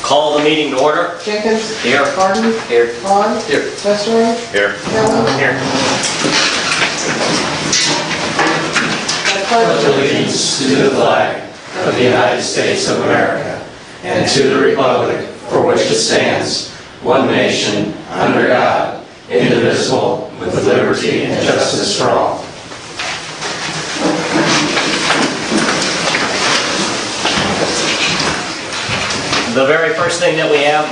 Call the meeting to order. Jenkins. Here. Martin. Here. Vaughn. Here. Westerling. Here. Kelly. Here. I pledge Allegiance to the flag of the United States of America and to the republic for which it stands, one nation, under God, indivisible, with liberty and justice for all. The very first thing that we have,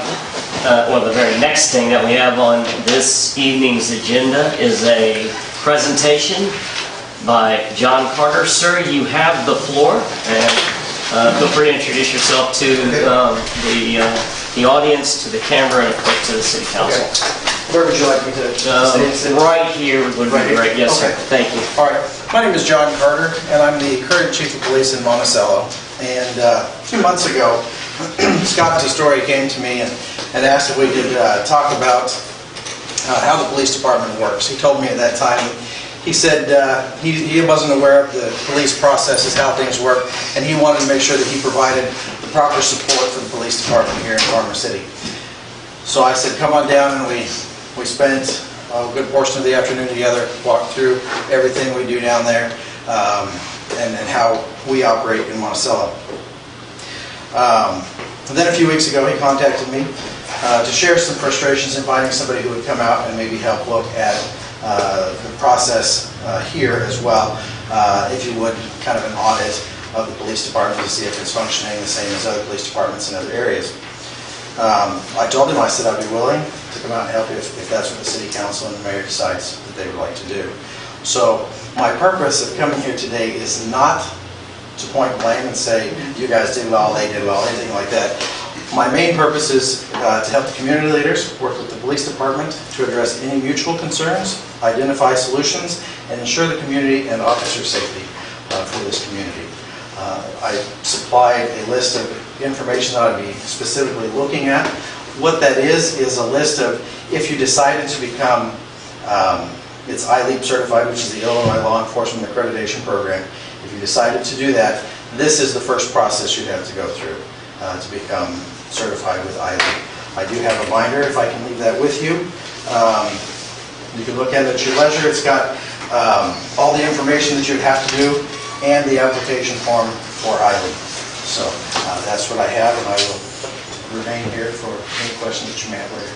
the very next thing that we have on this evening's agenda is a presentation by John Carter. Sir, you have the floor, and feel free to introduce yourself to the audience, to the camera, and of course to the City Council. Okay. Where would you like me to stay? Right here would be great. Yes, sir. Thank you. All right. My name is John Carter, and I'm the current Chief of Police in Monticello. And 2 months ago, Scott Testori came to me and asked if we could talk about how the police department works. He told me at that time, he said he wasn't aware of the police processes, how things work, and he wanted to make sure that he provided the proper support for the police department here in Farmer City. So I said, come on down, and we spent a good portion of the afternoon together, walked through everything we do down there, and how we operate in Monticello. And then a few weeks ago, he contacted me to share some frustrations in finding somebody who would come out and maybe help look at the process here as well, if you would, kind of an audit of the police department to see if it's functioning the same as other police departments in other areas. I told him, I said I'd be willing to come out and help you if that's what the City Council and the Mayor decides that they would like to do. So my purpose of coming here today is not to point blame and say, you guys did well, they did well, anything like that. My main purpose is to help the community leaders work with the police department to address any mutual concerns, identify solutions, and ensure the community and officer safety for this community. I supplied a list of information that I'd be specifically looking at. What that is a list of, if you decided to become, it's ILEAP certified, which is the Illinois Law Enforcement Accreditation Program. If you decided to do that, this is the first process you'd have to go through to become certified with ILEAP. I do have a binder, if I can leave that with you. You can look at it at your leisure. It's got all the information that you'd have to do and the application form for ILEAP. So that's what I have, and I will remain here for any questions that you may have later.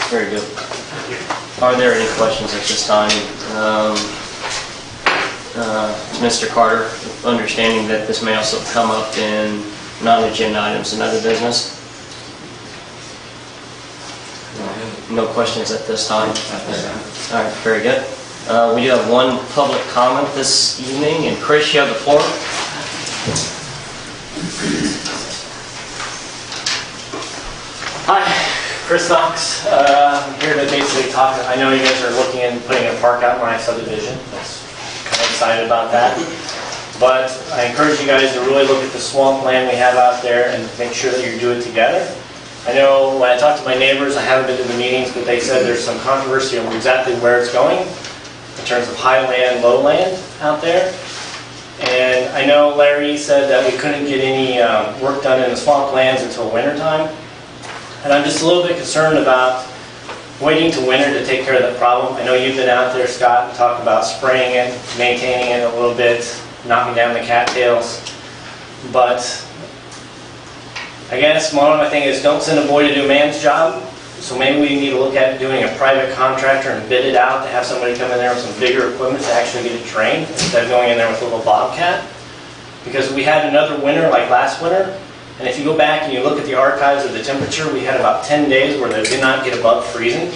Very good. Are there any questions at this time? Mr. Carter, understanding that this may also come up in non-agenda items and other business? No questions at this time? All right, very good. We do have one public comment this evening, and Chris, you have the floor. Hi, Chris Knox. I'm here to basically talk. I know you guys are looking at putting a park out in my subdivision. That's kind of excited about that. But I encourage you guys to really look at the swamp land we have out there and make sure that you do it together. I know when I talked to my neighbors, I haven't been to the meetings, but they said there's some controversy on exactly where it's going in terms of high land, low land out there. And I know Larry said that we couldn't get any work done in the swamp lands until wintertime. And I'm just a little bit concerned about waiting to winter to take care of that problem. I know you've been out there, Scott, and talked about spraying it, maintaining it a little bit, knocking down the cattails. But I guess one of my things is don't send a boy to do a man's job. So maybe we need to look at doing a private contractor and bid it out to have somebody come in there with some bigger equipment to actually get it trained instead of going in there with a little bobcat. Because we had another winter like last winter, and if you go back and you look at the archives of the temperature, we had about 10 days where they did not get above freezing.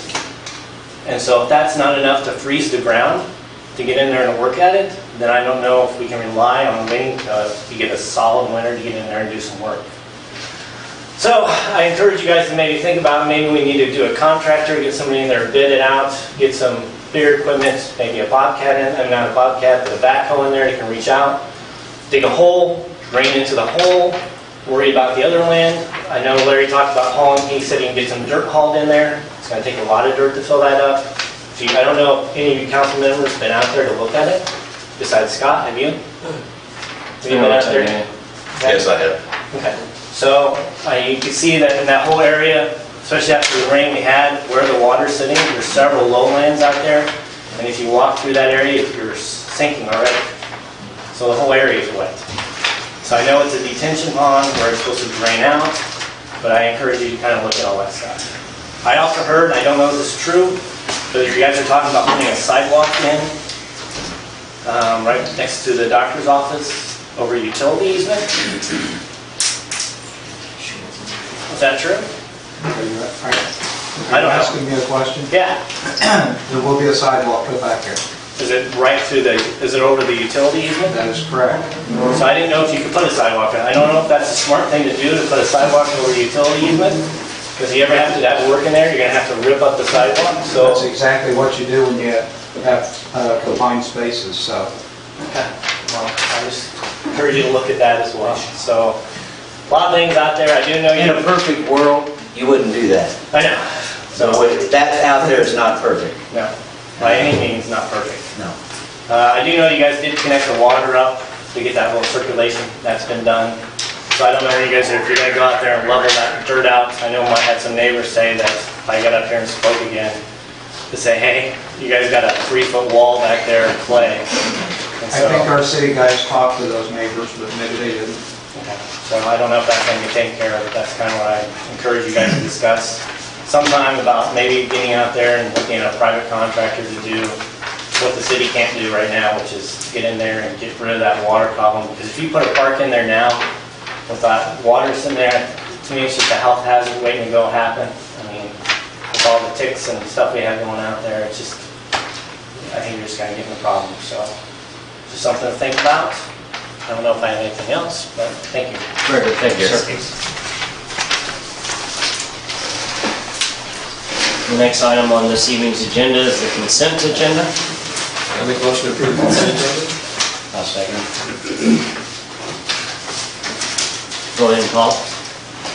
And so if that's not enough to freeze the ground to get in there and work at it, then I don't know if we can rely on waiting to get a solid winter to get in there and do some work. So I encourage you guys to maybe think about maybe we need to do a contractor, get somebody in there, bid it out, get some bigger equipment, maybe a bobcat in, I mean not a bobcat, but a backhoe in there that can reach out, dig a hole, drain into the hole, worry about the other land. I know Larry talked about hauling, he said he can get some dirt hauled in there. It's going to take a lot of dirt to fill that up. So I don't know if any of you council members have been out there to look at it, besides Scott, have you? Have you been out there? Yes, I have. Okay. So you can see that in that whole area, especially after the rain we had, where the water's sitting, there's several lowlands out there. And if you walk through that area, you're sinking already. So the whole area is wet. So I know it's a detention pond where it's supposed to drain out, but I encourage you to kind of look at all that stuff. I also heard, and I don't know if this is true, but you guys are talking about putting a sidewalk in right next to the doctor's office over a utility easement. Is that true? I don't know. Asking me a question? Yeah. There will be a sidewalk put back here. Is it right through the, is it over the utility easement? That is correct. So I didn't know if you could put a sidewalk in. I don't know if that's a smart thing to do, to put a sidewalk over the utility easement. Because if you ever have to have work in there, you're gonna have to rip up the sidewalk, so. That's exactly what you do when you have confined spaces, so. Okay. Well, I just encourage you to look at that as well. So, a lot of things out there. I do know In a you, perfect world, you wouldn't do that. I know. So that out there is not perfect. No, by any means, not perfect. No. I do know you guys did connect the water up to get that little circulation. That's been done. So I don't know you guys, if you're gonna go out there and level that dirt out. I know I had some neighbors say that if I got up here and spoke again, to say, hey, you guys got a 3-foot wall back there of clay. And I think our city guys talked to those neighbors, but maybe they didn't. Okay. So I don't know if that's going to be taken care of, but that's kind of what I encourage you guys to discuss sometime, about maybe getting out there and looking at a private contractor to do what the city can't do right now, which is get in there and get rid of that water problem. Because if you put a park in there now with that water in there, to me it's just a health hazard waiting to go happen. I mean, with all the ticks and stuff we have going out there, it's just, I think you're just going to get in the problem. So just something to think about. I don't know if I have anything else, but thank you. Very good, thank you, sir. The next item on this evening's agenda is the consent agenda. I make a motion to approve the consent agenda. I'll second. Go ahead and call.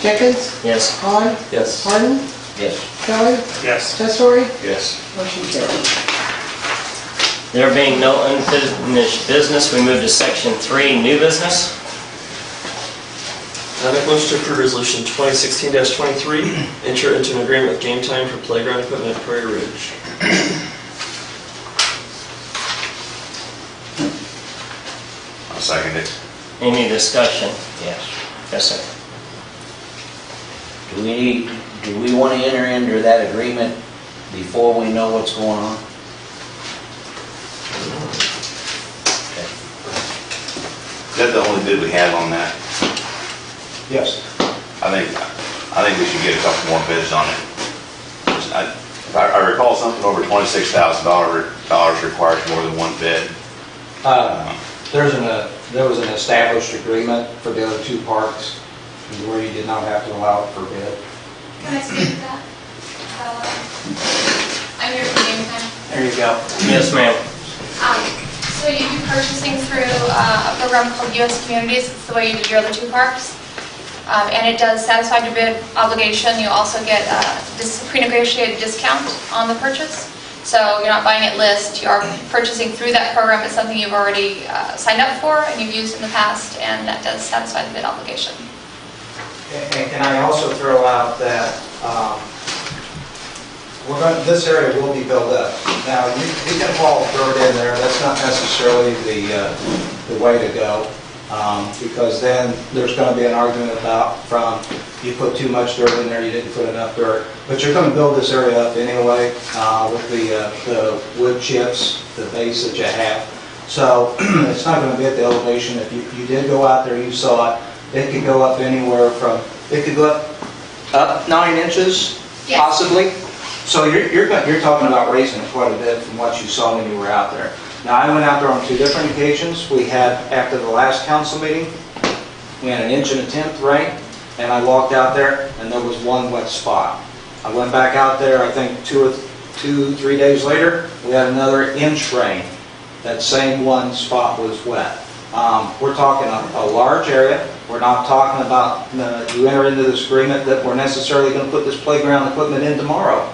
Jenkins? Yes. Hahn? Yes. Harden? Yes. Kelly? Yes. Testori? Yes. Motion carried. There being no unfinished business, we move to section 3, new business. I make a motion to approve resolution 2016-23, enter into an agreement with Game Time for playground equipment at Prairie Ridge. I'll second it. Any discussion? Yes. Yes, sir. Do we want to enter into that agreement before we know what's going on? Is that the only bid we have on that? Yes. I think we should get a couple more bids on it. I recall something over $26,000 requires more than one bid. There was an established agreement for the other two parks where you did not have to allow it for bid. Can I speak to that? I'm here for Game Time. There you go. Yes, ma'am. So you'd be purchasing through a program called U.S. Communities. It's the way you did your other two parks. And it does satisfy your bid obligation. You also get this pre-negotiated discount on the purchase. So you're not buying at list. You are purchasing through that program. It's something you've already signed up for and you've used in the past, and that does satisfy the bid obligation. And can I also throw out that this area will be built up. Now, you can haul dirt in there. That's not necessarily the way to go, because then there's going to be an argument about you put too much dirt in there, you didn't put enough dirt. But you're going to build this area up anyway with the wood chips, the base that you have. So it's not going to be at the elevation. If you did go out there, you saw it. It could go up anywhere from, it could go up 9 inches, Yes. possibly. So you're talking about raising it quite a bit from what you saw when you were out there. Now, I went out there on 2 different occasions. We had, after the last council meeting, we had 1.1 rain, and I walked out there, and there was 1 wet spot. I went back out there, I think 2-3 days later, we had another inch rain. That same 1 spot was wet. We're talking a large area. We're not talking about you enter into this agreement that we're necessarily going to put this playground equipment in tomorrow.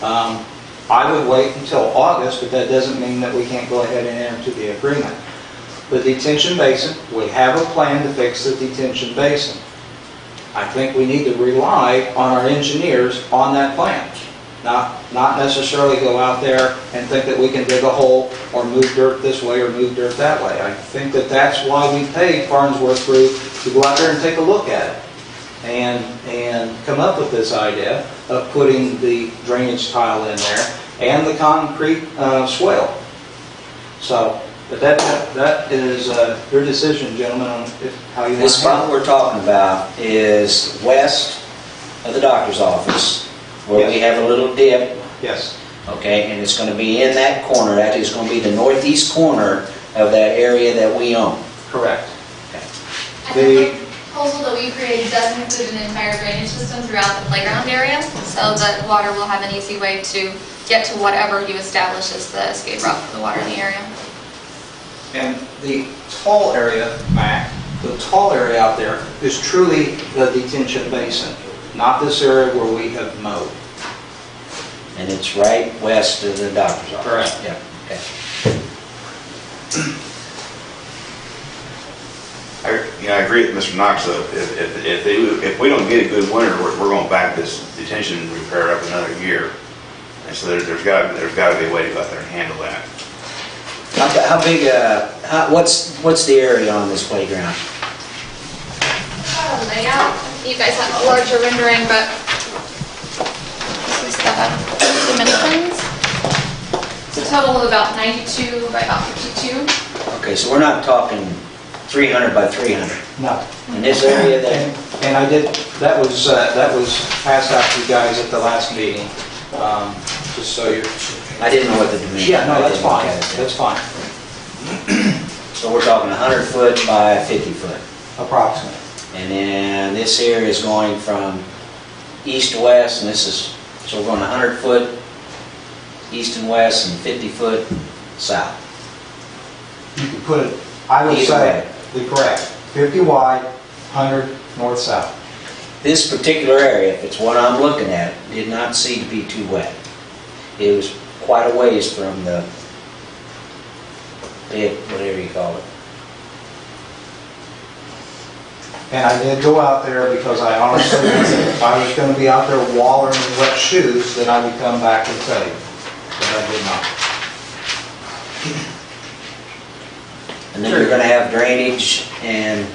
I would wait until August, but that doesn't mean that we can't go ahead and enter into the agreement. The detention basin, we have a plan to fix the detention basin. I think we need to rely on our engineers on that plan. Not necessarily go out there and think that we can dig a hole or move dirt this way or move dirt that way. I think that that's why we paid Farnsworth Group to go out there and take a look at it and come up with this idea of putting the drainage tile in there and the concrete swale. So, but that is your decision, gentlemen, on how you want This to spot handle it. we're talking about is west of the doctor's office, where we have a little dip, Yes. okay, and it's going to be in that corner. That is going to be the northeast corner of that area that we own. Correct. And the proposal that we created does include an entire drainage system throughout the playground area, so that water will have an easy way to get to whatever you establish as the escape route for the water in the area. And the tall area, Mac, the tall area out there is truly the detention basin, not this area where we have mowed. And it's right west of the doctor's office. Correct. Yeah, okay. I agree with Mr. Knox, though. If we don't get a good winter, we're going to back this detention repair up another year. And so there's got to be a way to go out there and handle that. How big, what's the area on this playground? Layout, you guys have a larger rendering, but this is the dimensions. It's a total of about 92 by about 52. Okay, so we're not talking 300 by 300. No. In this area then? And I did, that was passed out to you guys at the last meeting, just so you're... I didn't know what the dimension. Yeah, no, I that's didn't look fine, at it. that's fine, So we're talking 100 foot by 50 foot. approximately. And then this area is going from east to west, and this is, so we're going 100 foot east and west and 50 foot south. You could put it, I would Either say, the correct, 50 wide, 100 north-south. This particular area, if it's what I'm looking at, did not seem to be too wet. It was quite a ways from the pit, whatever you call it. And I did go out there because I honestly, if I was going to be out there wallering in wet shoes, then I would come back and tell you. But I did not. And then you're going to have drainage and,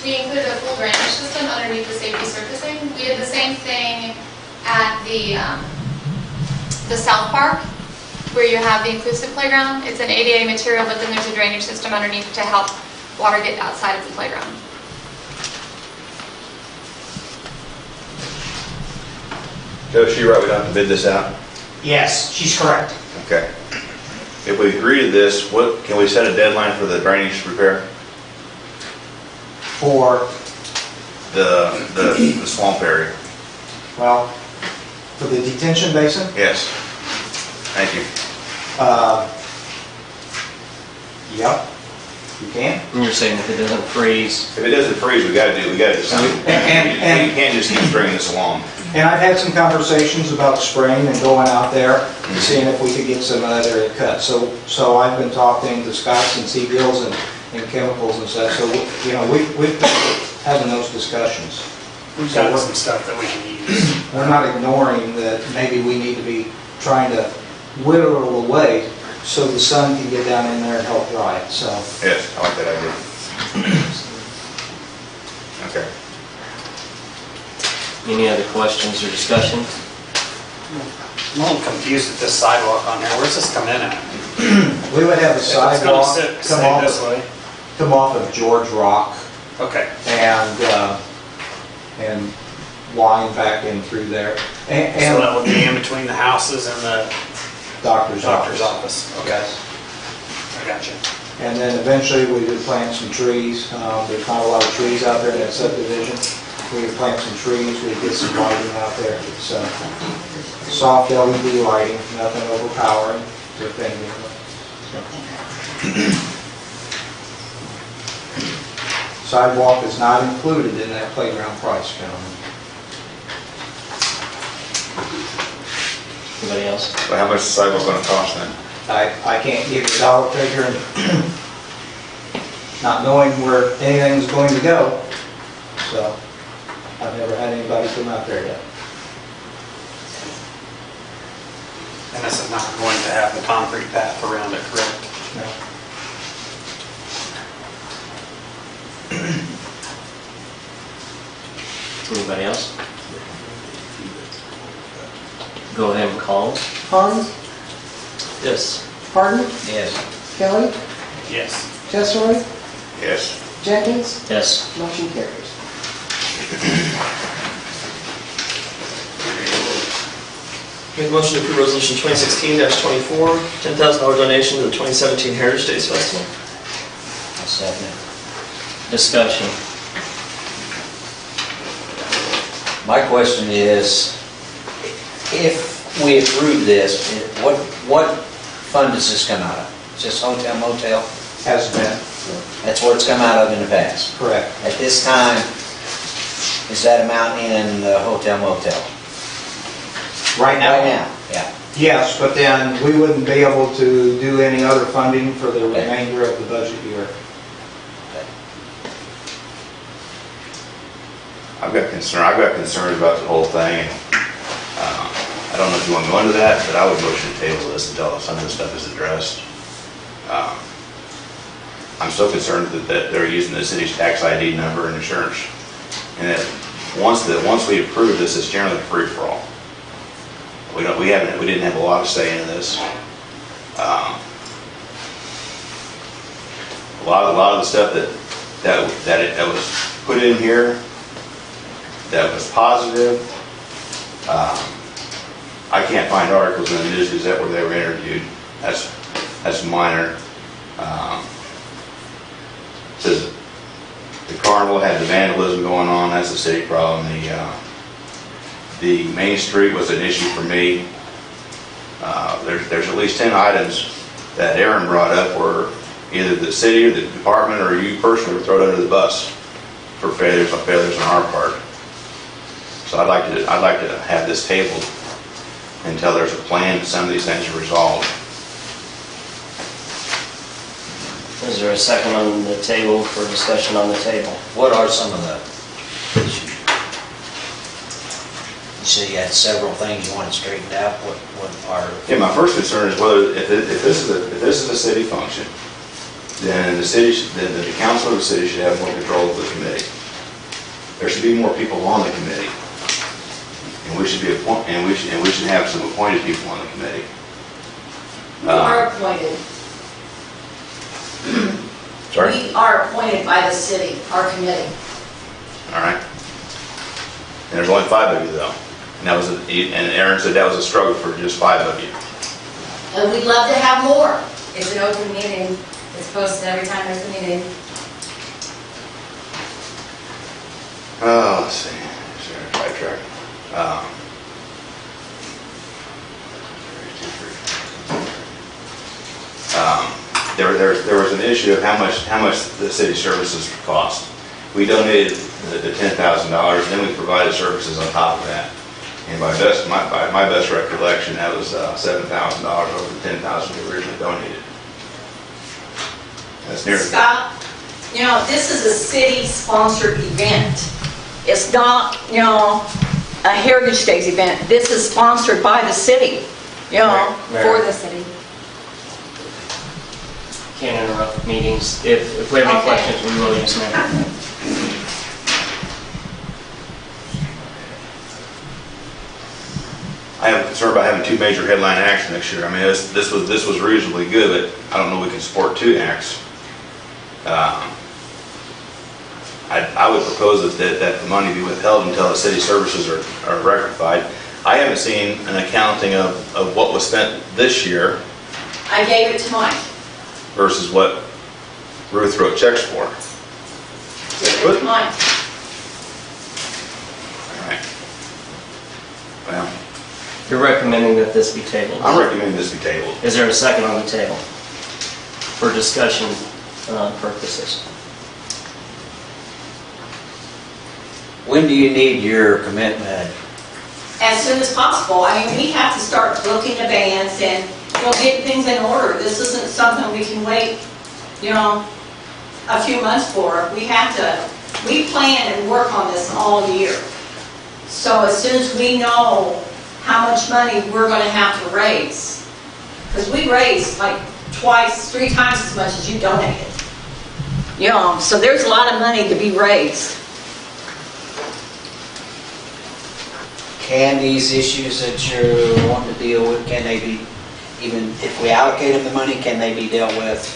We included a full drainage system underneath the safety surfacing. We did the same thing at the South Park, where you have the inclusive playground. It's an ADA material, but then there's a drainage system underneath to help water get outside of the playground. Joe, is she right, we don't have to bid this out? Yes, she's correct. Okay. If we agree to this, what, can we set a deadline for the drainage repair? For, The swamp area? well, for the detention basin, Yes. Thank you. yep, you can. And you're saying if it doesn't freeze, If it doesn't freeze, we gotta do something. And- You can't just keep stringing this along. And I've had some conversations about spraying and going out there and seeing if we could get some of that area cut. So I've been talking to Scotts and Seagills and chemicals and stuff, so, you know, we've been having those discussions. We've got some stuff that we can use. We're not ignoring that maybe we need to be trying to whittle away so the sun can get down in there and help dry it, so. Yes, I like that idea. Okay. any other questions or discussion? I'm a little confused at this sidewalk on here. Where's this come in at? We would have a It's gonna sidewalk stay this way. come off of George Rock Okay. and wind back in through there. So And that would be in between the houses and the doctor's doctor's office. office. Okay, Yes. I got you. And then eventually we would plant some trees. There's not a lot of trees out there in that subdivision. We would plant some trees, we'd get some lighting out there. It's soft LED lighting, nothing overpowering to offend anyone. Sidewalk is not included in that playground price, gentlemen. Anybody else? So how much is the sidewalk gonna cost then? I can't give you a dollar figure, not knowing where anything's going to go, so. had anybody come out there yet. And this is not going to have the concrete path around it, correct? No. Anybody else? Go ahead and call. Hans, Yes. Harden, Yes. Kelly, Yes. Chesterly, Yes. Jenkins, Yes. motion carries. Make a motion to approve resolution 2016-24, $10,000 donation to the 2017 Heritage Days Festival. I'll second it. Discussion. My question is, if we approve this, what fund does this come out of? Is this hotel motel? Has been, That's where it's come out of in the past. correct. At this time, is that amount in the hotel motel? Right now? Right now, yeah. Yes, but then we wouldn't be able to do any other funding for the remainder of the budget year. I've got concerns about the whole thing. I don't know if you want to go into that, but I would motion to table this until some of this stuff is addressed. I'm so concerned that they're using the city's tax ID number and insurance. And that once we approve this, it's generally free for all. We didn't have a lot of say in this. A lot of the stuff that was put in here that was positive. I can't find articles in the News Gazette where they were interviewed. That's minor. It says the carnival had the vandalism going on. That's a city problem. The Main Street was an issue for me. There's at least 10 items that Aaron brought up where either the city or the department or you personally were thrown under the bus for failures on our part. So I'd like to have this tabled until there's a plan that some of these things are resolved. Is there a second on the table for discussion on the table? What are some of the issues? You said you had several things you wanted straightened out. What are? Yeah, my first concern is whether if this is a city function, then the council of the city should have more control of the committee. There should be more people on the committee, and we should have some appointed people on the committee. We are appointed. Sorry? We are appointed by the city, our committee. All right. And there's only 5 of you though, and Aaron said that was a struggle for just 5 of you. And we'd love to have more. It's an open meeting. It's posted every time there's a meeting. Let's see. Sidetrack. There was an issue of how much the city services cost. We donated the $10,000, then we provided services on top of that. And by my best recollection, that was $7,000 over the $10,000 we originally donated. That's near. Scott, this is a city-sponsored event. It's not, a Heritage Days event. This is sponsored by the city, For the city. Can't interrupt meetings. If we have any Okay. questions, we will, yes, ma'am. I have a concern about having 2 major headline acts next year. I mean, this was reasonably good, but I don't know we can support 2 acts. I would propose that the money be withheld until the city services are rectified. I haven't seen an accounting of what was spent this year I gave it to Mike. versus what Ruth wrote checks for. Gave it to Mike. All right. Well, You're recommending that this be tabled. I'm recommending this be tabled. Is there a second on the table for discussion purposes? When do you need your commitment? As soon as possible. I mean, we have to start booking the bands and, get things in order. This isn't something we can wait, a few months for. We plan and work on this all year. So as soon as we know how much money we're gonna have to raise, because we raised like twice, 3 times as much as you donated. You know, so there's a lot of money to be raised. Can these issues that you're wanting to deal with, can they be, even if we allocate them the money, can they be dealt with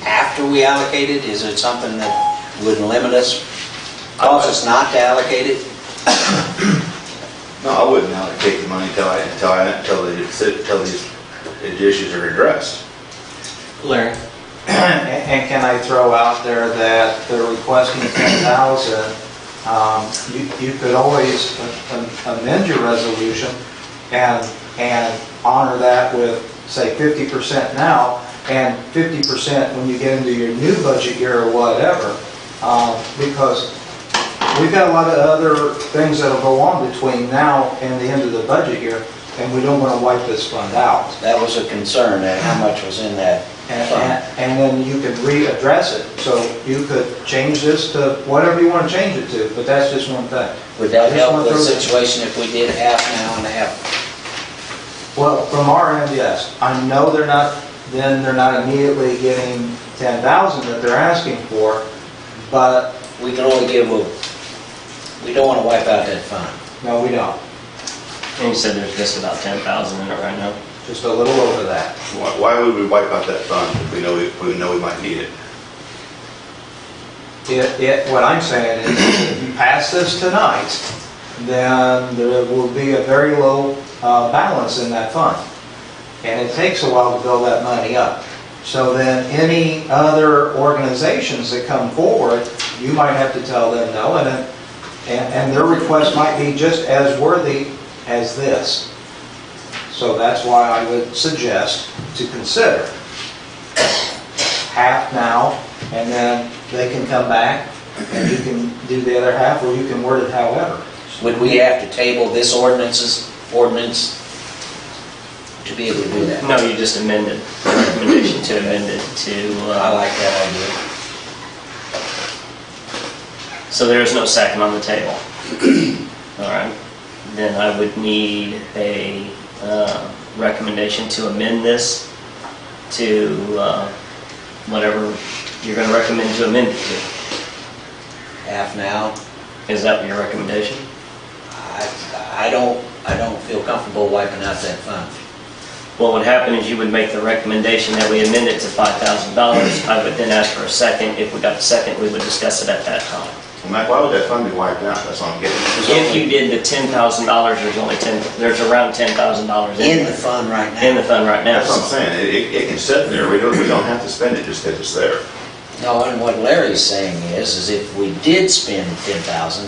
after we allocate it? Is it something that would limit us, cause us not to allocate it? No, I wouldn't allocate the money until these issues are addressed. Larry? And can I throw out there that they're requesting 10,000, you could always amend your resolution and honor that with, say, 50% now, and 50% when you get into your new budget year or whatever, because we've got a lot of other things that'll go on between now and the end of the budget year, and we don't want to wipe this fund out. That was a concern, how much was in that fund. And then you could readdress it. So you could change this to whatever you want to change it to, but that's just one thing. Would that I just help want the to- situation if we did half now and half? Well, from our end, yes. I know they're not immediately getting 10,000 that they're asking for, but We can only give, we don't want to wipe out that fund. no, we don't. And you said there's just about 10,000 in it right now. Just a little over that. Why would we wipe out that fund if we know we might need it? What I'm saying is, if you pass this tonight, then there will be a very low balance in that fund. And it takes a while to build that money up. So then any other organizations that come forward, you might have to tell them no, and their request might be just as worthy as this. So that's why I would suggest to consider half now, and then they can come back, and you can do the other half, or you can word it however. Would we have to table this ordinance to be able to do that? No, you just amended, the recommendation to amend it to, I like that idea. so there is no second on the table. All right, then I would need a recommendation to amend this to whatever you're going to recommend to amend it to. Half now. Is that your recommendation? I don't feel comfortable wiping out that fund. What would happen is you would make the recommendation that we amend it to $5,000. I would then ask for a second. If we got the second, we would discuss it at that time. Well, Matt, why would that fund be wiped out? That's what I'm getting. If you did the $10,000, there's around $10,000 In the fund right now. in the fund right now. That's what I'm saying. It can sit there. We don't have to spend it just because it's there. No, and what Larry's saying is if we did spend 10,000,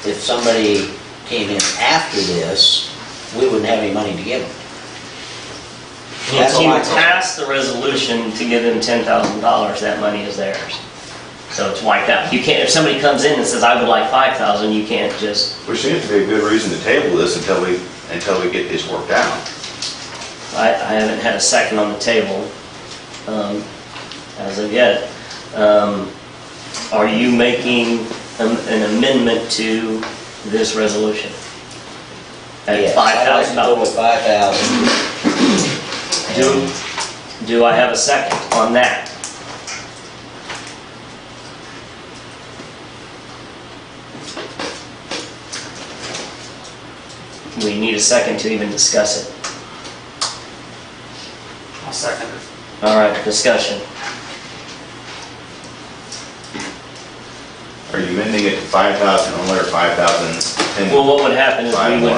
if somebody came in after this, we wouldn't have any money to give them. If you pass the resolution to give them $10,000, that money is theirs. So it's wiped out. You can't, if somebody comes in and says, I would like 5,000, you can't just, Which seems to be a good reason to table this until we get this worked out. I haven't had a second on the table as of yet. Are you making an amendment to this resolution? At Yes, I'd like to go with $5,000. 5,000. Do I have a second on that? We need a second to even discuss it. I'll second it. All right, discussion. Are you amending it to 5,000 only or 5,000? Well, what would happen is we would,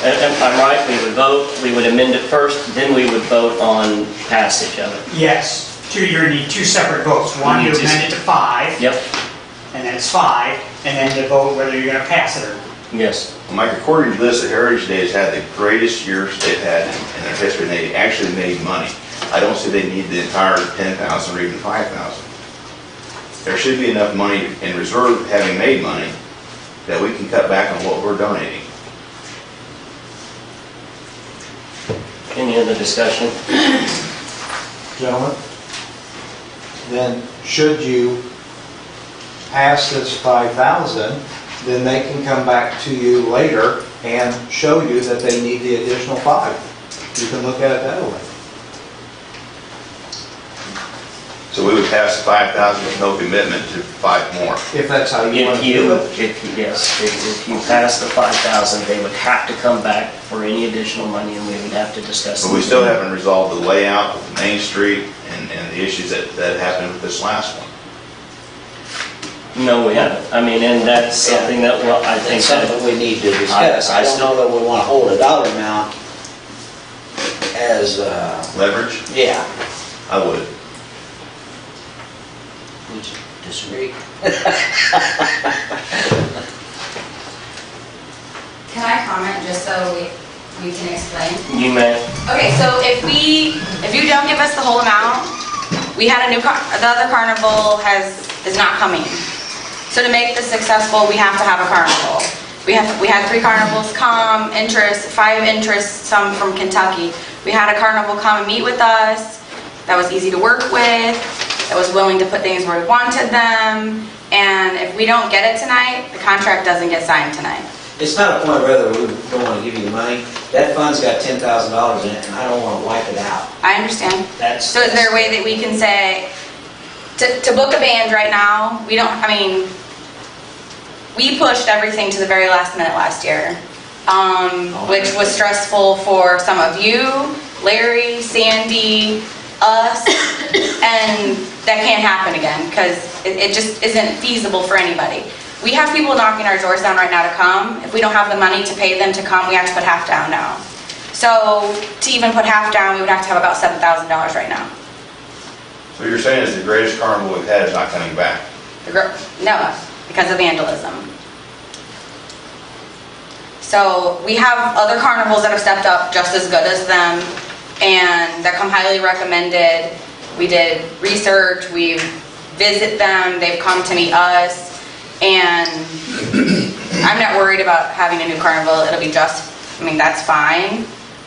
if I'm right, we would vote, we would amend it first, then we would vote on passage of it. Yes, you're going to need 2 separate votes. One, You to need to- amend it to 5, Yep, and then it's 5, and then to vote whether you're going to pass it or not. yes. Mike, according to this, the Heritage Day has had the greatest years they've had in their history. They actually made money. I don't see they need the entire 10,000 or even 5,000. There should be enough money in reserve, having made money, that we can cut back on what we're donating. Any other discussion? Gentlemen, then should you pass this 5,000, then they can come back to you later and show you that they need the additional 5. You can look at it that way. So we would pass 5,000 with no commitment to 5 more. If that's how you want If to do you, it. if you pass the 5,000, they would have to come back for any additional money, and we would have to discuss. But we still haven't resolved the layout of the Main Street and the issues that happened with this last one. No, we haven't. I mean, and that's something that, well, I think It's that. something we need to discuss. I I don't know that we want to hold a dollar amount as, Leverage? yeah, I would. would you disagree? Can I comment just so we can explain? You may. Okay, so if you don't give us the whole amount, we had the other carnival is not coming. So to make this successful, we have to have a carnival. We had 3 carnivals come, 5 interests, some from Kentucky. We had a carnival come and meet with us that was easy to work with, that was willing to put things where we wanted them. And if we don't get it tonight, the contract doesn't get signed tonight. It's not a point whether we don't want to give you the money. That fund's got $10,000 in it, and I don't want to wipe it out. I understand. That's. So is there a way that we can say, to book a band right now, we pushed everything to the very last minute last year, which was stressful for some of you, Larry, Sandy, us, and that can't happen again because it just isn't feasible for anybody. We have people knocking our doors down right now to come. If we don't have the money to pay them to come, we have to put half down now. So to even put half down, we would have to have about $7,000 right now. So you're saying is the greatest carnival we've had is not coming back? No, because of vandalism. So we have other carnivals that have stepped up just as good as them and that come highly recommended. We did research, we visit them, they've come to meet us, and I'm not worried about having a new carnival. It'll be that's fine.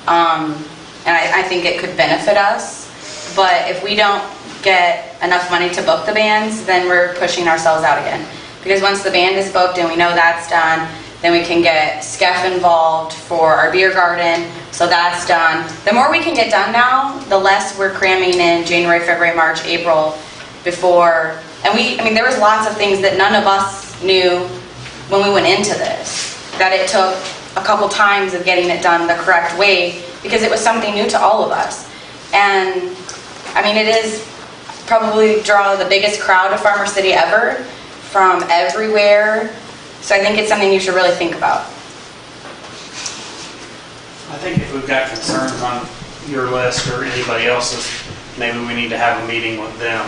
And I think it could benefit us. But if we don't get enough money to book the bands, then we're pushing ourselves out again. Because once the band is booked and we know that's done, then we can get SCEF involved for our beer garden, so that's done. The more we can get done now, the less we're cramming in January, February, March, April before. And there was lots of things that none of us knew when we went into this, that it took a couple times of getting it done the correct way because it was something new to all of us. And it is probably draw the biggest crowd of Farmer City ever from everywhere. So I think it's something you should really think about. I think if we've got concerns on your list or anybody else's, maybe we need to have a meeting with them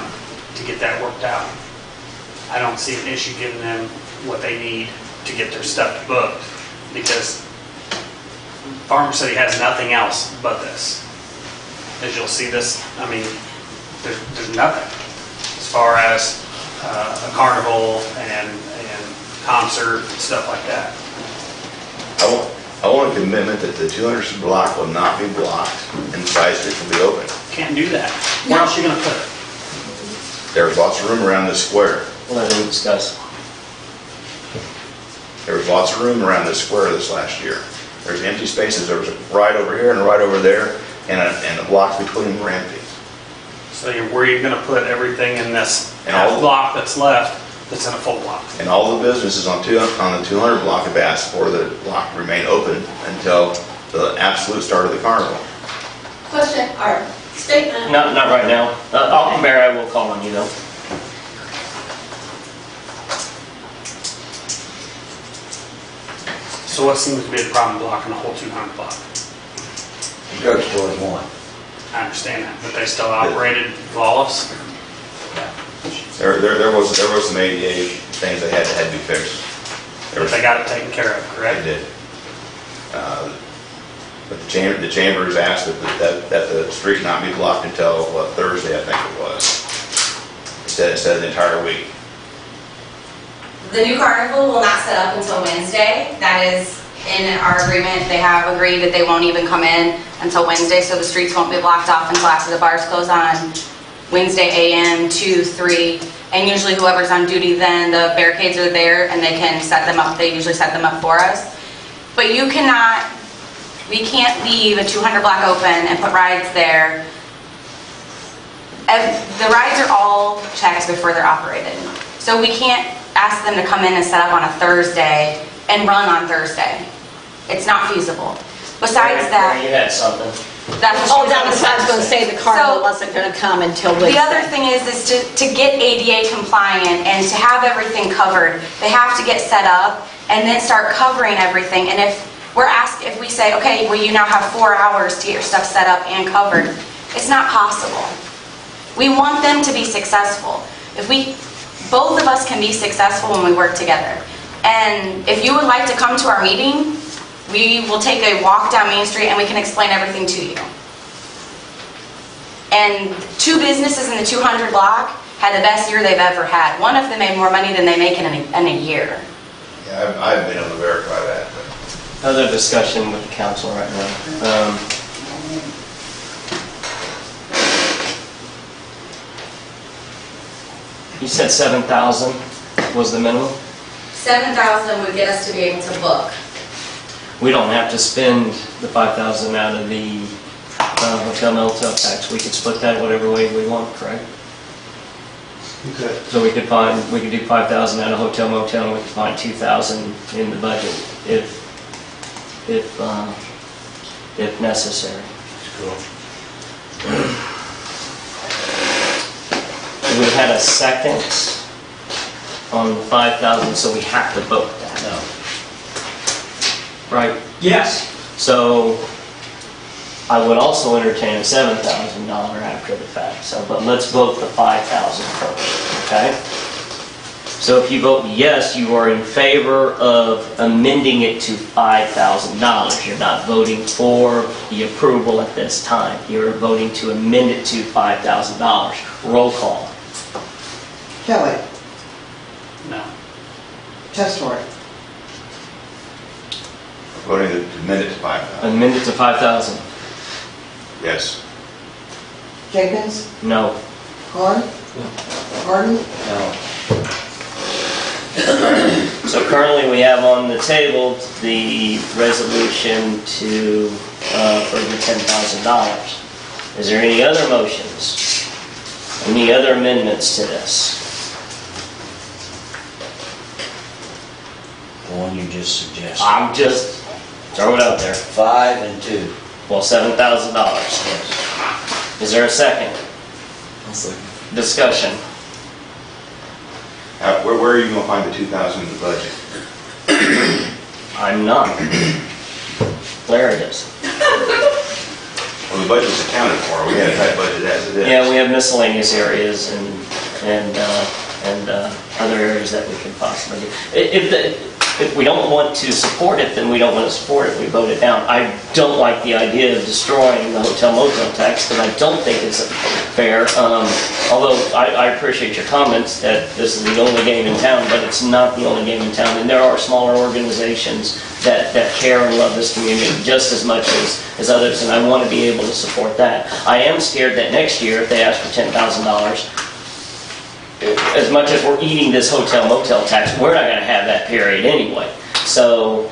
to get that worked out. I don't see an issue giving them what they need to get their stuff booked because Farmer City has nothing else but this. As you'll see this, there's nothing as far as a carnival and concert and stuff like that. I want a commitment that the 200th block will not be blocked and the side streets will be open. Can't do that. Where else are you going to put it? There's lots of room around this square. We'll let them discuss. There was lots of room around this square this last year. There's empty spaces. There was right over here and right over there, and the blocks between them were empty. So where are you going to put everything in this And half all- block that's left that's in a full block? And all the businesses on the 200 block have asked for the block to remain open until the absolute start of the carnival. Question or statement? Not right now. Mary, I will call on you though. So what seems to be the problem blocking the whole 200 block? The drugstore is one. I understand that, but they still operated flawless? There was some ADA things that had to be fixed. But they got it taken care of, correct? They did. But the chambers asked that the street not be blocked until Thursday, I think it was. Instead of the entire week. The new carnival will not set up until Wednesday. That is in our agreement. They have agreed that they won't even come in until Wednesday, so the streets won't be blocked off until after the bars close on Wednesday AM 2, 3. and usually whoever's on duty then, the barricades are there and they can set them up. They usually set them up for us. But we can't leave a 200 block open and put rides there. The rides are all checked before they're operated. So we can't ask them to come in and set up on a Thursday and run on Thursday. It's not feasible. Besides that, You had something. that's Oh, that was, I was gonna say the carnival wasn't gonna come until Wednesday. the other thing is to get ADA compliant and to have everything covered, they have to get set up and then start covering everything. And if we say, okay, well, you now have 4 hours to get your stuff set up and covered, it's not possible. We want them to be successful. Both of us can be successful when we work together. And if you would like to come to our meeting, we will take a walk down Main Street and we can explain everything to you. And 2 businesses in the 200 block had the best year they've ever had. One of them made more money than they make in a year. Yeah, I've been able to verify that. Other discussion with the council right now. You said 7,000 was the minimum? 7,000 would get us to be able to book. We don't have to spend the 5,000 out of the hotel motel tax. We could split that whatever way we want, correct? You could. So we could do 5,000 out of hotel motel, and we could find 2,000 in the budget if necessary. We had a second on the 5,000, so we have to vote that. No. Right? Yes. So I would also entertain a $7,000 after the fact. So, but let's vote the 5,000 first, okay? So if you vote yes, you are in favor of amending it to $5,000. You're not voting for the approval at this time. You're voting to amend it to $5,000. Roll call. Kelly. No. Testor. Voting to amend it to 5,000. Amend it to 5,000. Yes. Jenkins. No. Carr. Harden. No. So currently we have on the table the resolution for the $10,000. Is there any other motions? Any other amendments to this? The one you just suggested. I'm just throw it out there. 5 and 2. Well, $7,000. Yes. Is there a second? Discussion. Where are you going to find the 2,000 in the budget? I'm not. Larry is. Well, the budget's accounted for. We had a tight budget as it is. Yeah, we have miscellaneous areas and other areas that we can possibly do. If we don't want to support it, then we don't want to support it. We vote it down. I don't like the idea of destroying the hotel motel tax because I don't think it's fair. Although I appreciate your comments that this is the only game in town, but it's not the only game in town. And there are smaller organizations that care and love this community just as much as others, and I want to be able to support that. I am scared that next year, if they ask for $10,000, as much as we're eating this hotel motel tax, we're not going to have that period anyway. So,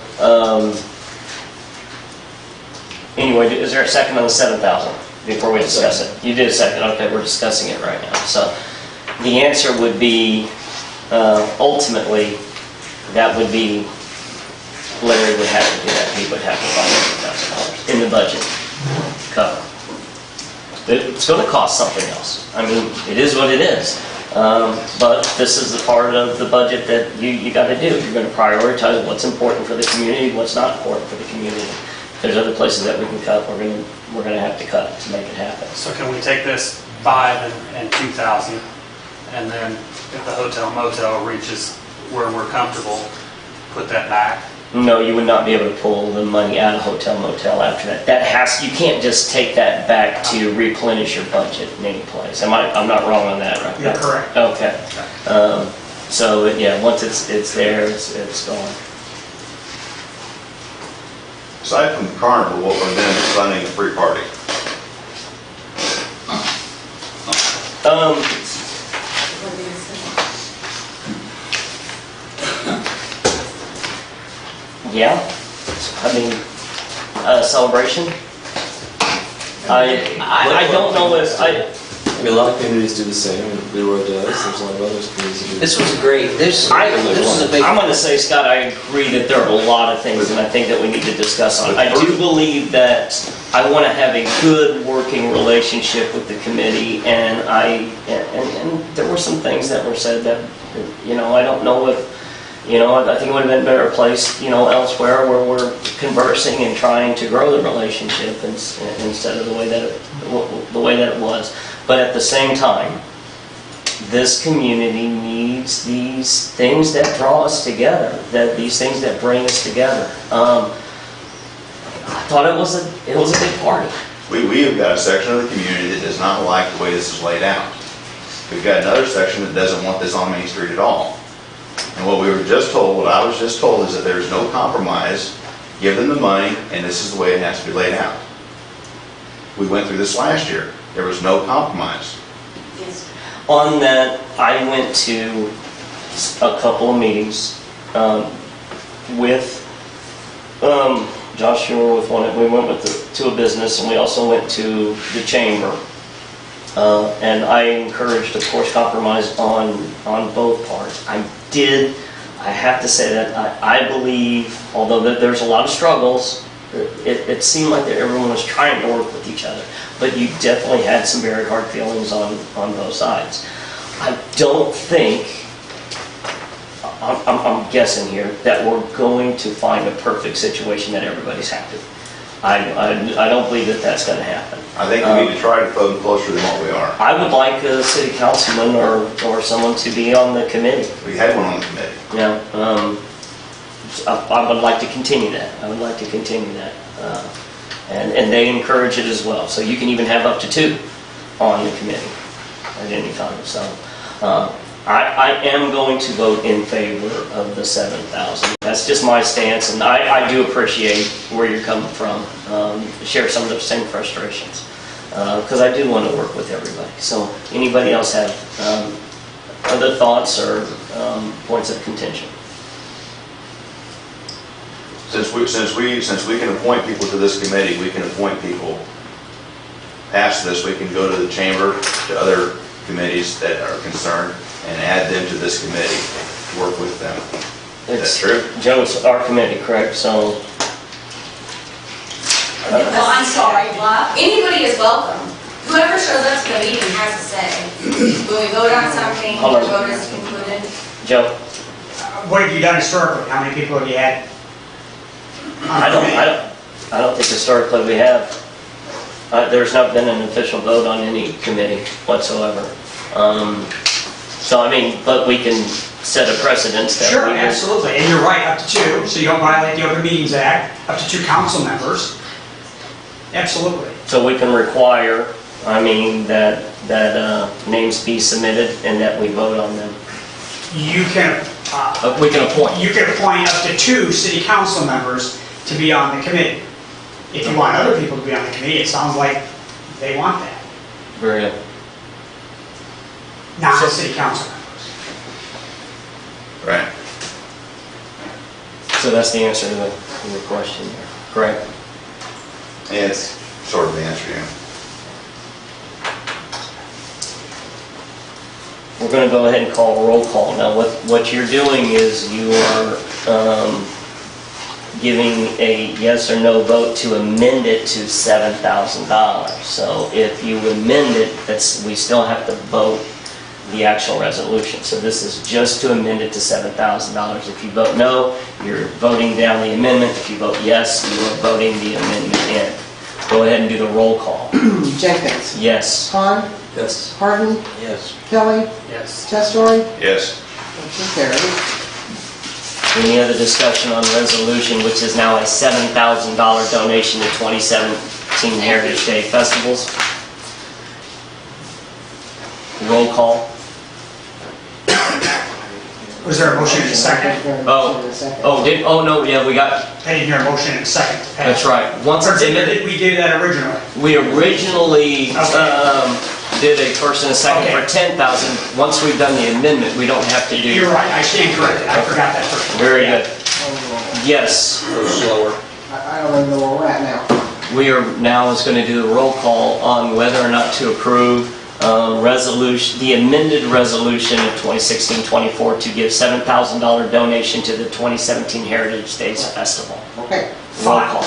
anyway, is there a second on the 7,000 before we discuss it? You did a second. Okay, we're discussing it right now. So, the answer would be, ultimately, that would be, Larry would have to do that. He would have to find $10,000 in the budget cover. It's going to cost something else. I mean, it is what it is. But this is the part of the budget that you got to do. You're going to prioritize what's important for the community, what's not important for the community. If there's other places that we can cut, we're going to have to cut to make it happen. So can we take this 5 and 2,000, and then if the hotel motel reaches where we're comfortable, put that back? No, you would not be able to pull the money out of hotel motel after that. You can't just take that back to replenish your budget in any place. I'm not wrong on that, right? You're correct. Okay. So yeah, once it's there, it's gone. Aside from the carnival, what we're doing is funding a free party. Yeah, I mean, celebration. I don't know if, I mean, a lot of communities do the same, and Leroy does, there's a lot of other communities that do. This was great, this was a big. I'm gonna say, Scott, I agree that there are a lot of things, and I think that we need to discuss on. I do believe that I wanna have a good working relationship with the committee, and and there were some things that were said that, I don't know if, I think it would have been better placed, elsewhere where we're conversing and trying to grow the relationship instead of the way that it was. But at the same time, this community needs these things that draw us together, these things that bring us together. I thought it was a big party. We have got a section of the community that does not like the way this is laid out. We've got another section that doesn't want this on Main Street at all. And what I was just told is that there's no compromise. Give them the money, and this is the way it has to be laid out. We went through this last year. There was no compromise. On that, I went to a couple of meetings with Josh Schumer with one. We went to a business, and we also went to the chamber. And I encouraged, of course, compromise on both parts. I have to say that I believe, although there's a lot of struggles, it seemed like that everyone was trying to work with each other. But you definitely had some very hard feelings on both sides. I don't think, I'm guessing here, that we're going to find a perfect situation that everybody's happy. I don't believe that that's going to happen. I think we need to try to come closer than what we are. I would like a city councilman or someone to be on the committee. We had one on the committee. Yeah, I would like to continue that. And they encourage it as well. So you can even have up to 2 on the committee at any time. So I am going to vote in favor of the 7,000. That's just my stance, and I do appreciate where you're coming from. Share some of the same frustrations, because I do want to work with everybody. So anybody else have other thoughts or points of contention? Since we can appoint people to this committee, we can appoint people past this. We can go to the chamber, to other committees that are concerned, and add them to this committee, work with them. Is that true? Joe's our committee, correct? So. Well, I'm sorry, anybody is welcome. Whoever shows up to the meeting has a say. When we vote on something, the vote is included. Joe? What have you done historically? How many people have you had? I don't think historically we have. There's not been an official vote on any committee whatsoever. So I mean, but we can set a precedence that Sure, we would- absolutely, and you're right, up to 2, so you don't violate the Open Meetings Act, up to 2 council members. Absolutely. So we can require, I mean, that names be submitted and that we vote on them. You can, We can appoint. you can appoint up to 2 city council members to be on the committee. If you want other people to be on the committee, it sounds like they want that, Very good. not the city council members. Right. So that's the answer to the question there, correct? Yeah, it's sort of the answer, yeah. We're going to go ahead and call a roll call. Now, what you're doing is you are giving a yes or no vote to amend it to $7,000. So if you amend it, we still have to vote the actual resolution. So this is just to amend it to $7,000. If you vote no, you're voting down the amendment. If you vote yes, you are voting the amendment in. Go ahead and do the roll call. Jenkins. Yes. Hahn. Yes. Harden. Yes. Kelly. Yes. Testori. Yes. Motion carried. Any other discussion on resolution, which is now a $7,000 donation to 2017 Heritage Day Festivals? Roll call. Was there a motion in a second? Oh, no, yeah, we got, I didn't hear a motion in a second to pass. that's right. Once Or it's did amended, we do that originally? we originally Okay. did a first and a second Okay. for 10,000. Once we've done the amendment, we don't have to do. You're right, I stand corrected, I forgot that first. Very good. Yes, Go slower. I don't even know where we're at now. we are now is going to do a roll call on whether or not to approve resolution, the amended resolution of 2016-24 to give $7,000 donation to the 2017 Heritage Days Festival. Okay. Roll call.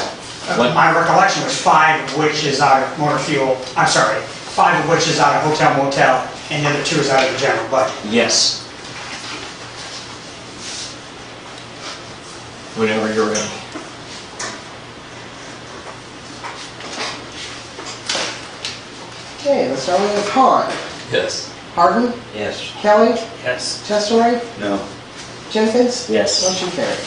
What? My recollection was 5 of which is out of motor fuel, I'm sorry, 5 of which is out of hotel motel, and the other 2 is out of the general budget. Yes. Whenever you're ready. Okay, let's start with Hahn. Yes. Hardin, Yes. Kelly, Yes. Testoray, No. Jenkins. Yes. Motion carried.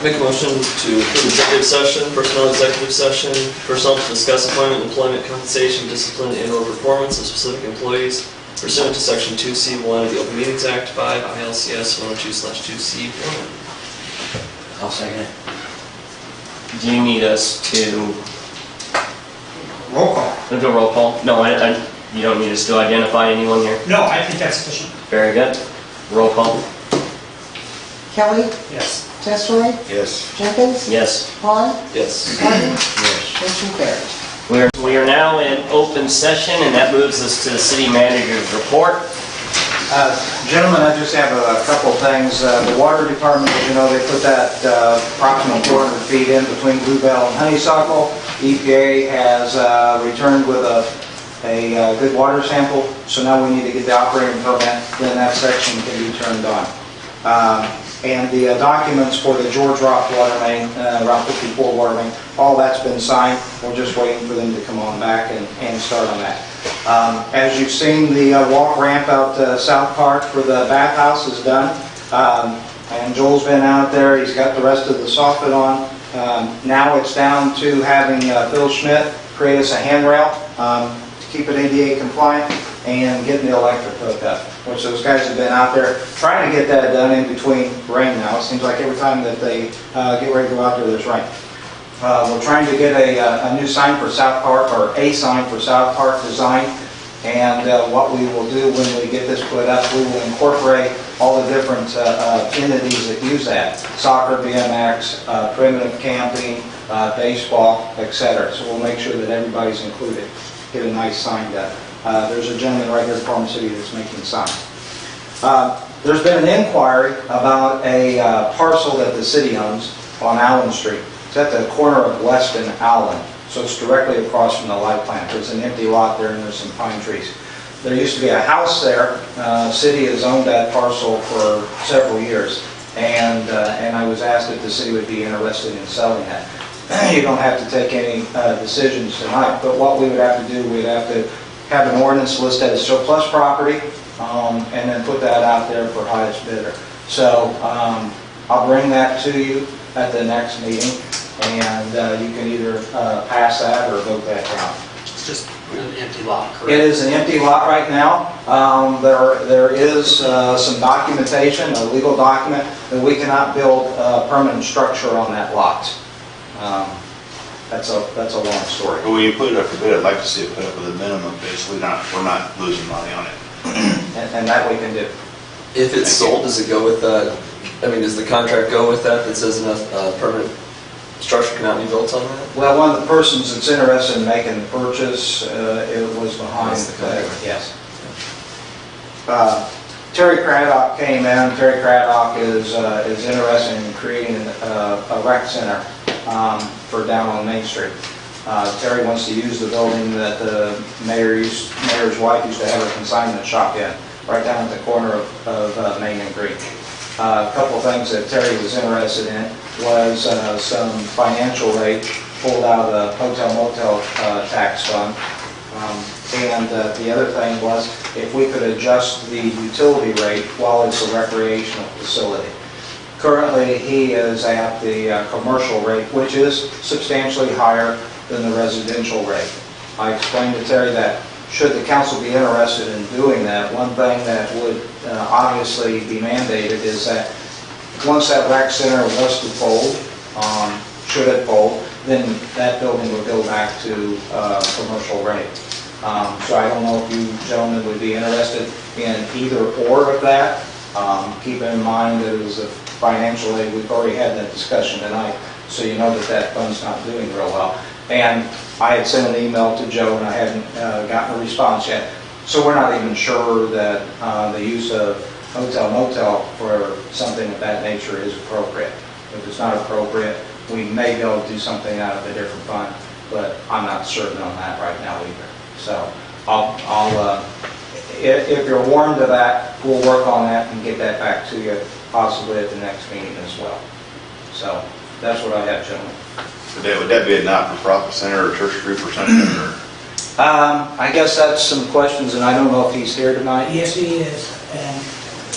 Make a motion to approve executive session, personnel executive session, personnel to discuss employment, employment compensation, discipline, and/or performance of specific employees pursuant to section 2C1 of the Open Meetings Act 5 ILCS 102/2C1. I'll second it. Do you need us to Roll call. do a roll call? No, you don't need us to identify anyone here? No, I think that's sufficient. Very good. Roll call. Kelly, Yes. Testoray, Yes. Jenkins, Yes. Hahn, Yes. Hardin. Yes. Motion carried. We are now in open session, and that moves us to the city manager's report. Gentlemen, I just have a couple of things. The water department, as you know, they put that approximate 400 feet in between Bluebell and Honeysuckle. EPA has returned with a good water sample, so now we need to get the operating permit, then that section can be turned on. And the documents for the George Rock water main, Route 54 water main, all that's been signed. We're just waiting for them to come on back and start on that. As you've seen, the walk ramp out to South Park for the bathhouse is done. And Joel's been out there, he's got the rest of the soffit on. Now it's down to having Phil Schmidt create us a handrail to keep it ADA compliant and getting the electric hooked up, which those guys have been out there trying to get that done in between rain now. It seems like every time that they get ready to go out there, there's rain. We're trying to get a new sign for South Park, or a sign for South Park design. And what we will do when we get this put up, we will incorporate all the different entities that use that. Soccer, BMX, primitive camping, baseball, etc. So we'll make sure that everybody's included. Get a nice sign done. There's a gentleman right here in Farm City that's making signs. There's been an inquiry about a parcel that the city owns on Allen Street. It's at the corner of West and Allen, so it's directly across from the light plant. There's an empty lot there and there's some pine trees. There used to be a house there. City has owned that parcel for several years, and I was asked if the city would be interested in selling that. You don't have to take any decisions tonight, but what we would have to do, we'd have to have an ordinance listed as surplus property, and then put that out there for highest bidder. So I'll bring that to you at the next meeting, and you can either pass that or vote that down. It's just an empty lot, correct? It is an empty lot right now. There is some documentation, a legal document, that we cannot build a permanent structure on that lot. That's a long story. But when you put it up for bid, I'd like to see it put up with a minimum bid, so we're not losing money on it. And that we can do. If it's sold, does it go with that? I mean, does the contract go with that says enough permanent structure cannot be built on that? Well, one of the persons that's interested in making the purchase, it was behind That's the contract. yes. Terry Craddock came in. Terry Craddock is interested in creating a rec center for down on Main Street. Terry wants to use the building that the mayor's wife used to have a consignment shop in, right down at the corner of Main and Green. A couple of things that Terry was interested in was some financial aid pulled out of the hotel motel tax fund. And the other thing was if we could adjust the utility rate while it's a recreational facility. Currently, he is at the commercial rate, which is substantially higher than the residential rate. I explained to Terry that should the council be interested in doing that, one thing that would obviously be mandated is that once that rec center was to fold, should it fold, then that building would go back to commercial rate. So I don't know if you gentlemen would be interested in either or of that. Keep in mind that it was a financial aid, we've already had that discussion tonight, so you know that that fund's not doing real well. And I had sent an email to Joe and I hadn't gotten a response yet. So we're not even sure that the use of hotel motel for something of that nature is appropriate. If it's not appropriate, we may be able to do something out of a different fund, but I'm not certain on that right now either. So if you're warned of that, we'll work on that and get that back to you possibly at the next meeting as well. So that's what I have, gentlemen. Would that be a not-for-profit center or church group or something? Or? I guess that's some questions, and I don't know if he's here tonight. Yes, he is. And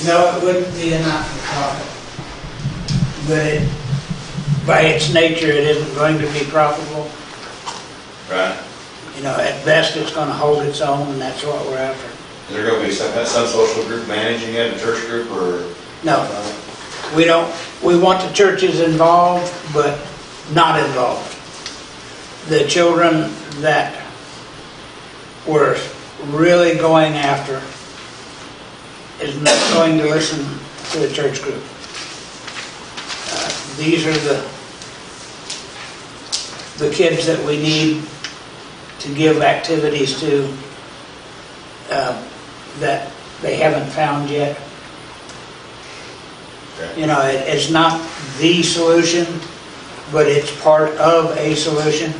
no, it wouldn't be a not-for-profit. But by its nature, it isn't going to be profitable. Right. You know, at best, it's going to hold its own, and that's what we're after. Is there going to be some social group managing it, a church group, or? No, we don't. We want the churches involved, but not involved. The children that we're really going after is not going to listen to the church group. These are the kids that we need to give activities to that they haven't found yet. You know, it's not the solution, but it's part of a solution,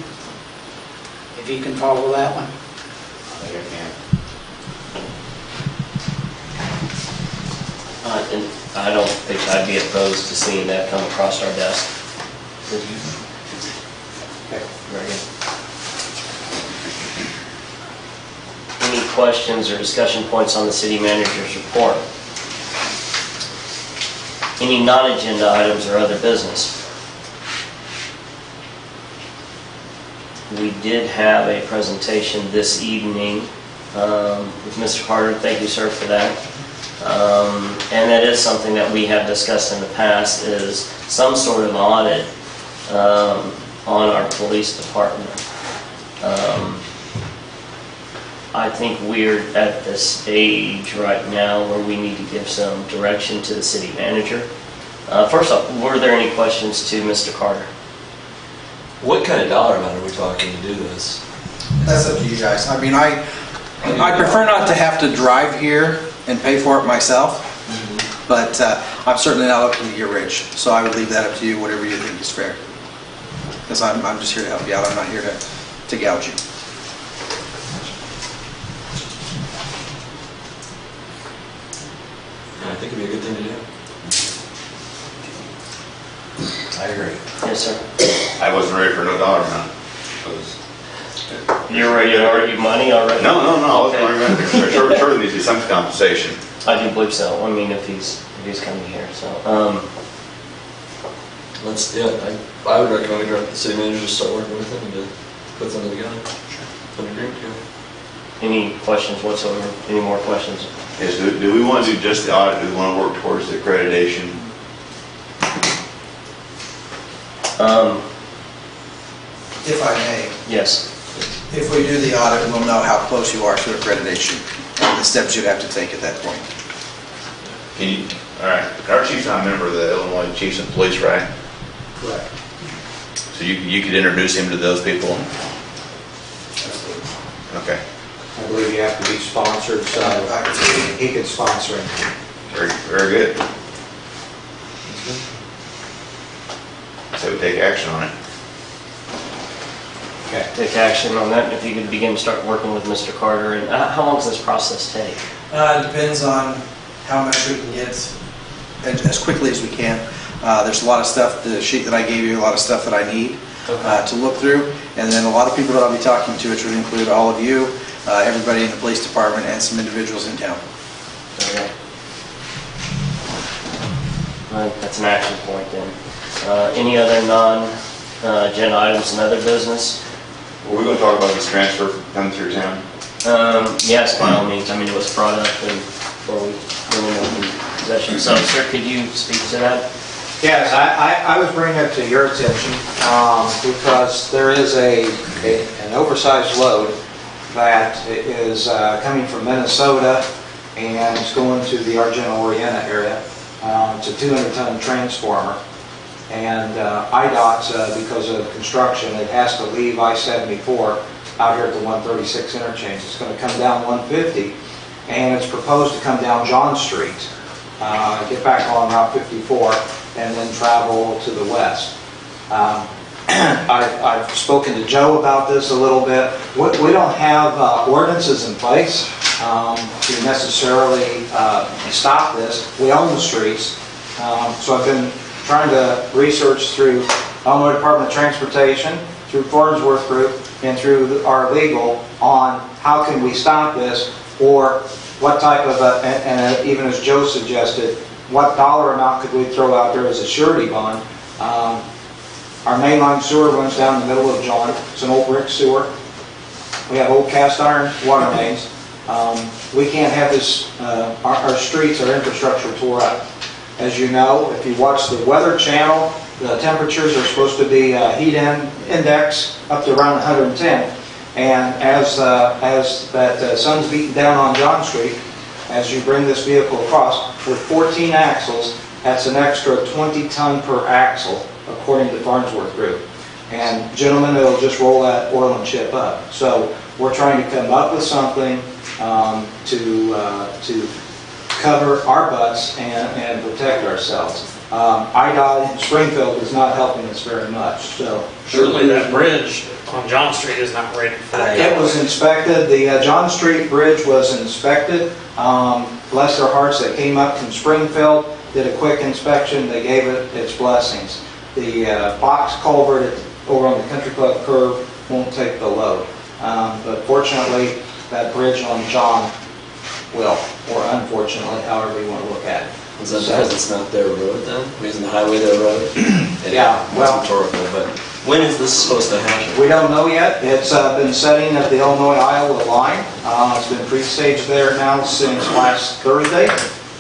if you can follow that one. I think I can. And I don't think I'd be opposed to seeing that come across our desk. Would you? Okay, very good. Any questions or discussion points on the city manager's report? Any non-agenda items or other business? We did have a presentation this evening with Mr. Carter. Thank you, sir, for that. And that is something that we have discussed in the past, is some sort of audit on our police department. I think we're at the stage right now where we need to give some direction to the city manager. First off, were there any questions to Mr. Carter? What kind of dollar amount are we talking to do this? That's up to you guys. I mean, I prefer not to have to drive here and pay for it myself, but I'm certainly not looking to get rich. So I would leave that up to you, whatever you think is fair. Because I'm just here to help you out. I'm not here to gouge you. I think it'd be a good thing to do. I agree. Yes, sir. I wasn't ready for no dollar amount. You're ready to argue money already? No, I wasn't ready. Surely needs to be some compensation. I do believe so. I mean, if he's coming here, so. I would recommend we direct the city manager to start working with him and to put something together. Put an agreement together. Any questions whatsoever? Any more questions? Yes, do we want to do just the audit? Do we want to work towards the accreditation? If I may, Yes. if we do the audit, we'll know how close you are to accreditation and the steps you'd have to take at that point. Can you, all right, our chief's not a member of the Illinois Chiefs of Police, right? Correct. So you could introduce him to those people? Okay. I believe you have to be sponsored, so he could sponsor him. Very good. So we take action on it. Okay. Take action on that, and if you could begin to start working with Mr. Carter. And how long does this process take? It depends on how much we can get as quickly as we can. There's a lot of stuff, the sheet that I gave you, a lot of stuff that I need to look through. And then a lot of people that I'll be talking to, which would include all of you, everybody in the police department, and some individuals in town. Okay. That's an action point then. Any other non-agenda items and other business? Were we going to talk about this transfer coming through town? Yes, by all means. I mean, it was brought up before we went into possession. So, sir, could you speak to that? Yes, I was bringing it to your attention because there is an oversized load that is coming from Minnesota and it's going to the Argenta-Orienta area. It's a 200-ton transformer. And IDOT, because of construction, it has to leave I-74 out here at the 136 interchange. It's going to come down 150, and it's proposed to come down John Street, get back on Route 54, and then travel to the west. I've spoken to Joe about this a little bit. We don't have ordinances in place to necessarily stop this. We own the streets, so I've been trying to research through Illinois Department of Transportation, through Farnsworth Group, and through our legal on how can we stop this, or what type of, and even as Joe suggested, what dollar amount could we throw out there as a surety bond. Our mainline sewer runs down the middle of John. It's an old brick sewer. We have old cast iron water mains. We can't have this, our streets, our infrastructure tore up. As you know, if you watch the Weather Channel, the temperatures are supposed to be heat index up to around 110. And as that sun's beating down on John Street, as you bring this vehicle across, with 14 axles, that's an extra 20 ton per axle, according to Farnsworth Group. And gentlemen, it'll just roll that oil and chip up. So we're trying to come up with something to cover our butts and protect ourselves. IDOT in Springfield is not helping us very much. So Surely that bridge on John Street is not ready for that. it was inspected. The John Street Bridge was inspected. Bless their hearts, they came up from Springfield, did a quick inspection, they gave it its blessings. The box culvert over on the Country Club curve won't take the load. But fortunately, that bridge on John will, or unfortunately, however you want to look at it. Is that because it's not their road then? Isn't the highway their road? Yeah, well, rhetorical, but when is this supposed to happen? we don't know yet. It's been setting at the Illinois-Iowa line. It's been pre-staged there now since last Thursday,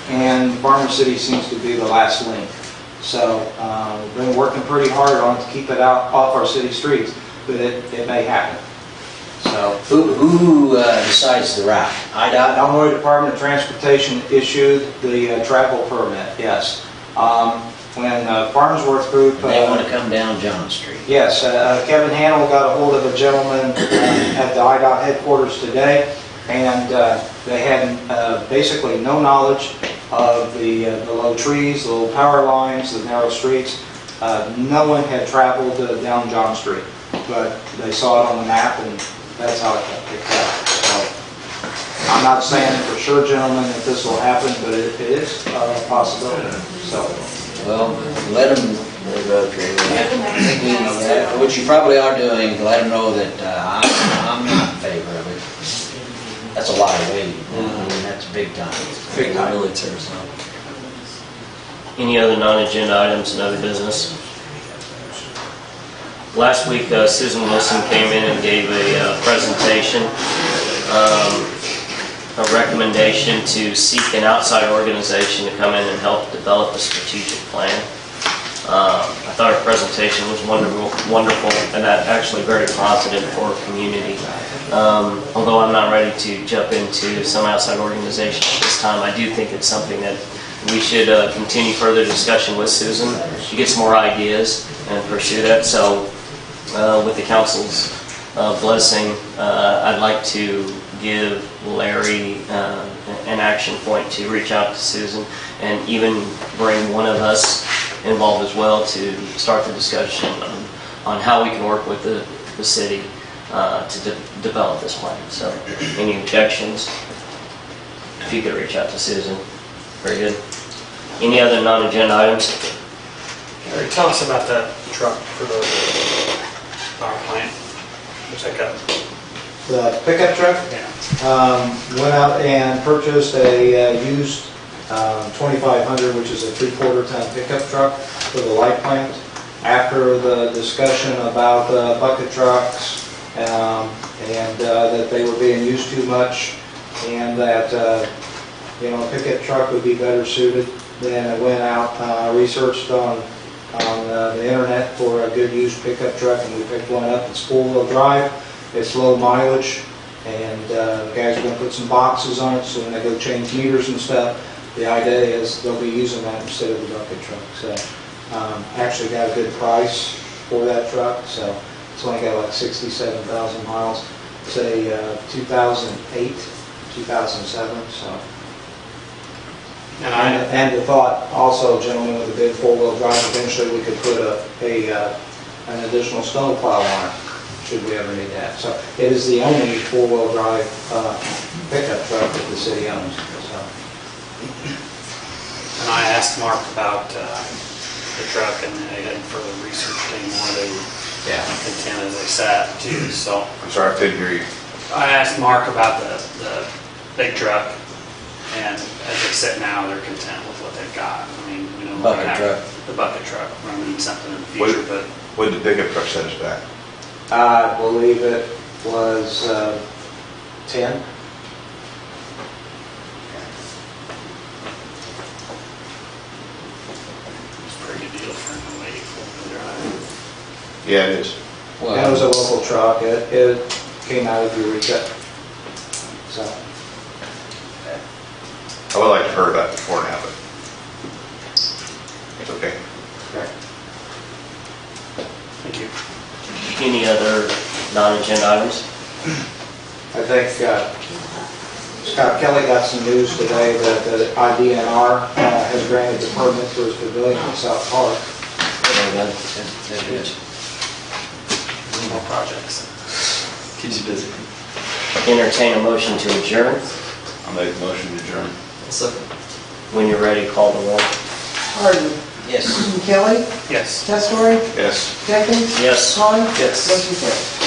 and Farmer City seems to be the last link. So we've been working pretty hard on it to keep it out off our city streets, but it may happen. So Who decides the route? IDOT? Illinois Department of Transportation issued the travel permit, yes. When Farnsworth Group... They want to come down John Street. Yes, Kevin Hannell got a hold of a gentleman at the IDOT headquarters today, and they had basically no knowledge of the low trees, the low power lines, the narrow streets. No one had traveled down John Street, but they saw it on the map, and that's how it got picked up. So I'm not saying for sure, gentlemen, that this will happen, but it is a possibility. So, Well, let them, what you probably are doing, let them know that I'm not in favor of it. That's a lot of weight. That's big time. Big time. Really tears up. Any other non-agenda items and other business? Last week, Susan Wilson came in and gave a presentation, a recommendation to seek an outside organization to come in and help develop a strategic plan. I thought her presentation was wonderful, and that actually very positive for our community. Although I'm not ready to jump into some outside organization at this time, I do think it's something that we should continue further discussion with Susan. She gets more ideas and pursue that. So with the council's blessing, I'd like to give Larry an action point to reach out to Susan and even bring one of us involved as well to start the discussion on how we can work with the city to develop this plan. So any objections, if you could reach out to Susan. Very good. Any other non-agenda items? Larry, tell us about that truck for the power plant, the pickup. the pickup truck, went out and purchased a used 2500, which is a 3/4 ton pickup truck for the light plant. After the discussion about bucket trucks and that they were being used too much, and that a pickup truck would be better suited, then I went out, researched on the internet for a good used pickup truck, and we picked one up. It's 4-wheel drive, it's low mileage, And the guys are gonna put some boxes on it, so when they go change meters and stuff, the idea is they'll be using that instead of the bucket truck. So, actually got a good price for that truck, so it's only got like 67,000 miles. It's a 2008, 2007, so. And the thought also, gentlemen, with the big four-wheel drive, eventually we could put an additional snowplow on it, should we ever need that. So it is the only four-wheel drive pickup truck that the city owns, so. And I asked Mark about the truck, and they hadn't further researched anymore. They were content as they sat too, so. I'm sorry, I couldn't hear you. I asked Mark about the big truck, and as they sit now, they're content with what they've got. I mean, you know. Bucket truck. The bucket truck, we're gonna need something in the future, but. What did the pickup truck set us back? I believe it was 10. It's a pretty good deal for an 08 four-wheel drive. Yeah, it is. It was a local truck. It came out of Eureka. So. I would like to heard about it before now, but it's okay. Thank you. Any other non-agenda items? I think Scott Kelly got some news today that the IDNR has granted the permit for his pavilion in South Park. More projects. Keeps you busy. Entertain a motion to adjourn. I'll make a motion to adjourn. Second. When you're ready, call the roll. Harden. Yes. Kelly. Yes. Testori. Yes. Jenkins. Yes. Klein. Yes. Motion carries.